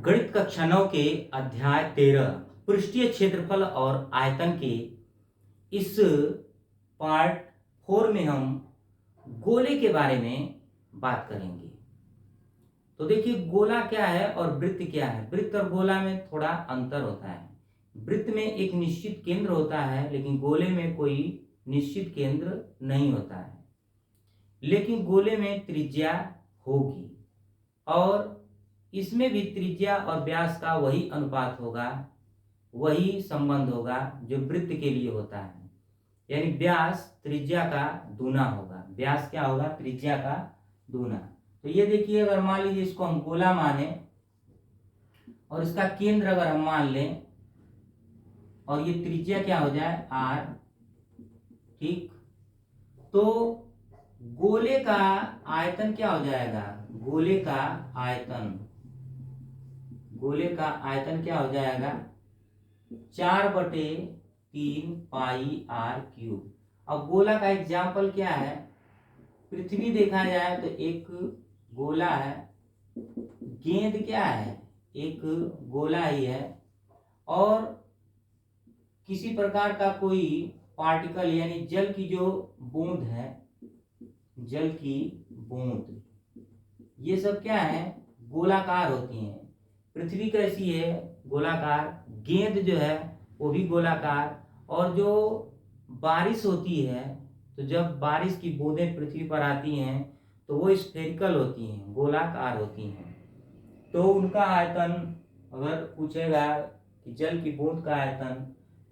गणित कक्षा 9 के अध्याय 13 पृष्ठीय क्षेत्रफल और आयतन के इस पार्ट 4 में हम गोले के बारे में बात करेंगे। तो देखिए, गोला क्या है और वृत्त क्या है। वृत्त और गोला में थोड़ा अंतर होता है। वृत्त में एक निश्चित केंद्र होता है, लेकिन गोले में कोई निश्चित केंद्र नहीं होता है। लेकिन गोले में त्रिज्या होगी और इसमें भी त्रिज्या और व्यास का वही अनुपात होगा, वही संबंध होगा जो वृत्त के लिए होता है। यानी व्यास त्रिज्या का दूना होगा। व्यास क्या होगा? त्रिज्या का दूना। तो ये देखिए, अगर मान लीजिए इसको हम गोला माने और इसका केंद्र अगर हम मान लें और ये त्रिज्या क्या हो जाए? आर। ठीक, तो गोले का आयतन क्या हो जाएगा? गोले का आयतन क्या हो जाएगा? 4/3 पाई आर क्यूब। अब गोला का एग्जाम्पल क्या है? पृथ्वी देखा जाए तो एक गोला है, गेंद क्या है? एक गोला ही है, और किसी प्रकार का कोई पार्टिकल यानी जल की जो बूंद है, जल की बूंद, ये सब क्या है? गोलाकार होती हैं। पृथ्वी कैसी है? गोलाकार। गेंद जो है वो भी गोलाकार। और जो बारिश होती है, तो जब बारिश की बूंदें पृथ्वी पर आती हैं तो वो स्फेरिकल होती हैं, गोलाकार होती हैं। तो उनका आयतन अगर पूछेगा कि जल की बूंद का आयतन,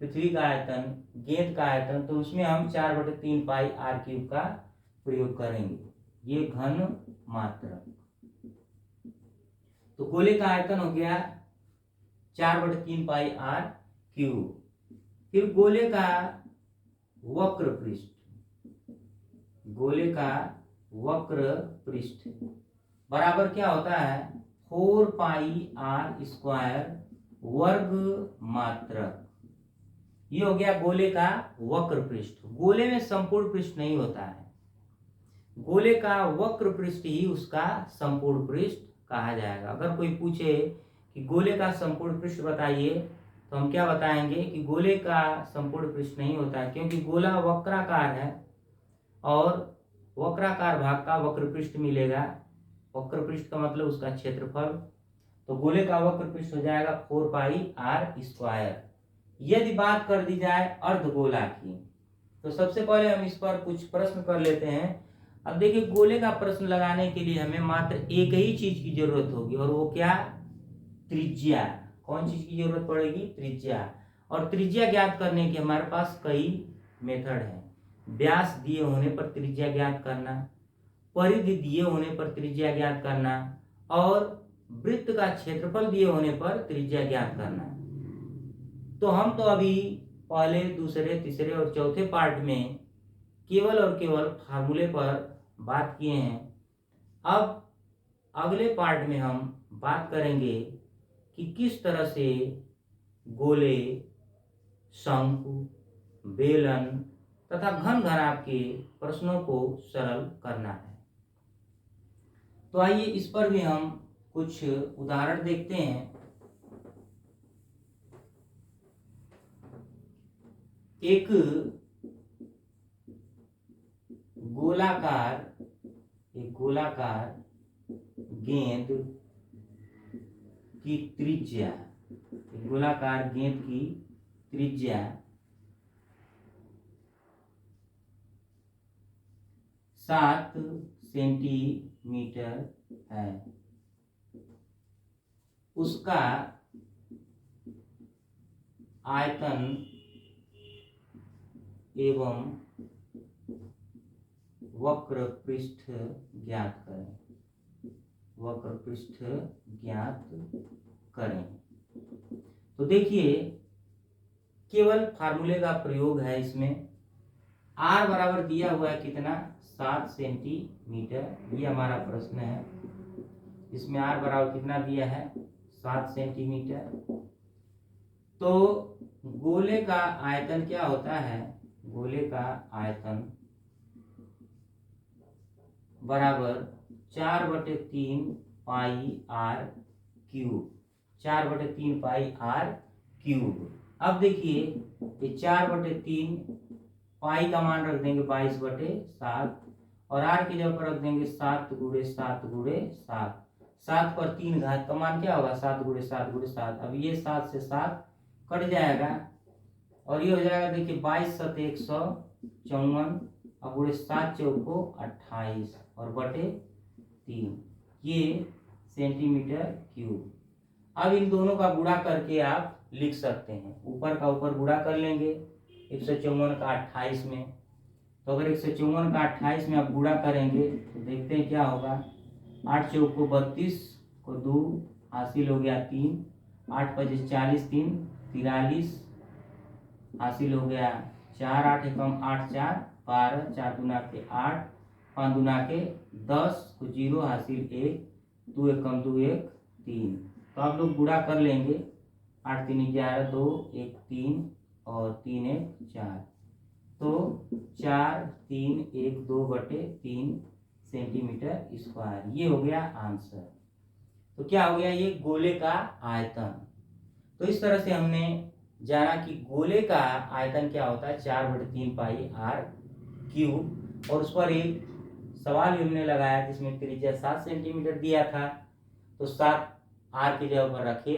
पृथ्वी का आयतन, गेंद का आयतन, तो उसमें हम 4/3 पाई आर क्यूब का प्रयोग करेंगे। ये घन मात्रक। तो गोले का आयतन हो गया 4/3 पाई आर क्यूब। फिर गोले का वक्र पृष्ठ, गोले का वक्र पृष्ठ बराबर क्या होता है? 4 पाई आर स्क्वायर वर्ग मात्रक। ये हो गया गोले का वक्र पृष्ठ। गोले में संपूर्ण पृष्ठ नहीं होता है, गोले का वक्र पृष्ठ ही उसका संपूर्ण पृष्ठ कहा जाएगा। अगर कोई पूछे कि गोले का संपूर्ण पृष्ठ बताइए, तो हम क्या बताएंगे कि गोले का संपूर्ण पृष्ठ नहीं होता है, क्योंकि गोला वक्राकार है और वक्राकार भाग का वक्र पृष्ठ मिलेगा। वक्र पृष्ठ का मतलब उसका क्षेत्रफल। तो गोले का वक्र पृष्ठ हो जाएगा 4 पाई आर स्क्वायर। यदि बात कर दी जाए अर्धगोला की, तो सबसे पहले हम इस पर कुछ प्रश्न कर लेते हैं। अब देखिए, गोले का प्रश्न लगाने के लिए हमें मात्र एक ही चीज की जरूरत होगी, और वो क्या? त्रिज्या। कौन चीज की जरूरत पड़ेगी? त्रिज्या। और त्रिज्या ज्ञात करने के हमारे पास कई मेथड है। व्यास दिए होने पर त्रिज्या ज्ञात करना, परिधि दिए होने पर त्रिज्या ज्ञात करना, और वृत्त का क्षेत्रफल दिए होने पर त्रिज्या ज्ञात करना। तो हम तो अभी पहले, दूसरे, तीसरे और चौथे पार्ट में केवल और केवल फार्मूले पर बात किए हैं। अब अगले पार्ट में हम बात करेंगे कि किस तरह से गोले, शंकु, बेलन तथा घन घनाभ के प्रश्नों को सरल करना है। तो आइए इस पर भी हम कुछ उदाहरण देखते हैं। एक गोलाकार गेंद की त्रिज्या, गोलाकार गेंद की त्रिज्या 7 सेंटीमीटर है। उसका आयतन एवं वक्र पृष्ठ ज्ञात करें। वक्र पृष्ठ ज्ञात करें। तो देखिए, केवल फार्मूले का प्रयोग है इसमें। आर बराबर दिया हुआ है कितना? 7 सेंटीमीटर। ये हमारा प्रश्न है। इसमें आर बराबर कितना दिया है? 7 सेंटीमीटर। तो गोले का आयतन क्या होता है? गोले का आयतन बराबर 4/3 pi r cube. 4/3 pi r cube. अब देखिए ये 4/3 पाई का मान रख देंगे 22/7 और आर की जगह पर रख देंगे 7 × 7 × 7। 7 पर 3 घात का मान क्या होगा 7 × 7 × 7। अब ये 7 से 7 कट जाएगा और ये हो जाएगा देखिए 22 × 7 = 154। अब गुणे 7 चौको 28 और बटे 3 ये सेंटीमीटर क्यूब। अब इन दोनों का गुणा करके आप लिख सकते हैं। ऊपर का ऊपर गुणा कर लेंगे 154 का 28 में। तो अगर 154 का 28 में आप गुणा करेंगे तो देखते हैं क्या होगा। 8 चौको 32 को 2 हासिल हो गया 3, 8 × 5 = 40, 3 43 हासिल हो गया 4, 8 एकम 8 4 12, 4 दूना के 8, 5 दूना के 10 को 0 हासिल 1, 2 एकम 2 1 3। तो आप लोग गुणा कर लेंगे 8 × 3 = 11, 2 1 3 और 3 1 4। तो 4 3 1 2/3 सेंटीमीटर स्क्वायर ये हो गया आंसर। तो क्या हो गया ये गोले का आयतन। तो इस तरह से हमने जाना कि गोले का आयतन क्या होता है 4/3 पाई आर क्यूब। और उस पर एक सवाल भी हमने लगाया जिसमें त्रिज्या 7 सेंटीमीटर दिया था। तो 7 आर की जगह पर रखे,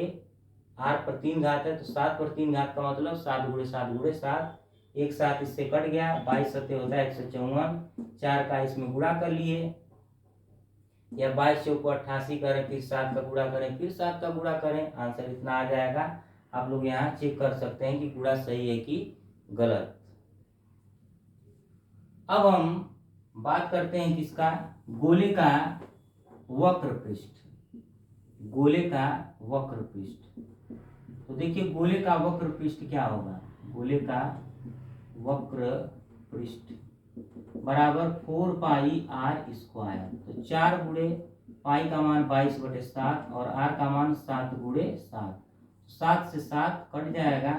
आर पर 3 घात है तो 7 पर 3 घात का मतलब 7 × 7 × 7। एक साथ इससे कट गया 22 सत्ते होता है 154। 4 का इसमें गुणा कर लिए या 22 चौको 88 करें, फिर 7 का गुणा करें, फिर 7 का गुणा करें, आंसर इतना आ जाएगा। आप लोग यहाँ चेक कर सकते हैं कि गुणा सही है कि गलत। अब हम बात करते हैं किसका, गोले का वक्र पृष्ठ। गोले का वक्र पृष्ठ। तो देखिए गोले का वक्र पृष्ठ क्या होगा। गोले का वक्र पृष्ठ बराबर 4 पाई आर स्क्वायर। तो 4 गुणे पाई का मान 22/7 और आर का मान 7 × 7। 7 से 7 कट जाएगा,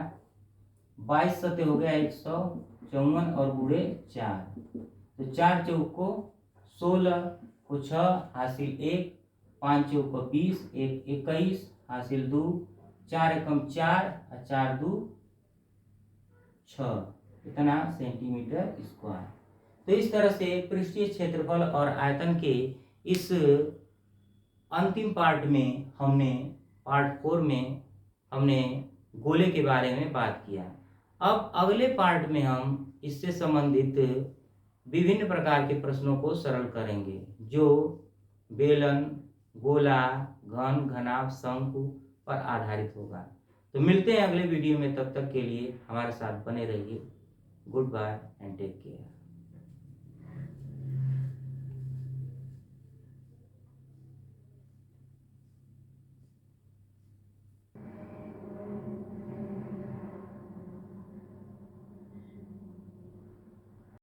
22 सत्ते हो गया 154 और गुणे 4। तो 4 चौको 16 को 6 हासिल 1, 5 चौको 20, 1 21 हासिल 2, 4 एकम 4 और 4 2 6 इतना सेंटीमीटर स्क्वायर। तो इस तरह से पृष्ठीय क्षेत्रफल और आयतन के इस अंतिम पार्ट में हमने पार्ट 4 में हमने गोले के बारे में बात किया। अब अगले पार्ट में हम इससे संबंधित विभिन्न प्रकार के प्रश्नों को सरल करेंगे जो बेलन, गोला, घन, घनाभ, शंकु पर आधारित होगा। तो मिलते हैं अगले वीडियो में, तब तक के लिए हमारे साथ बने रहिए। Goodbye and take care.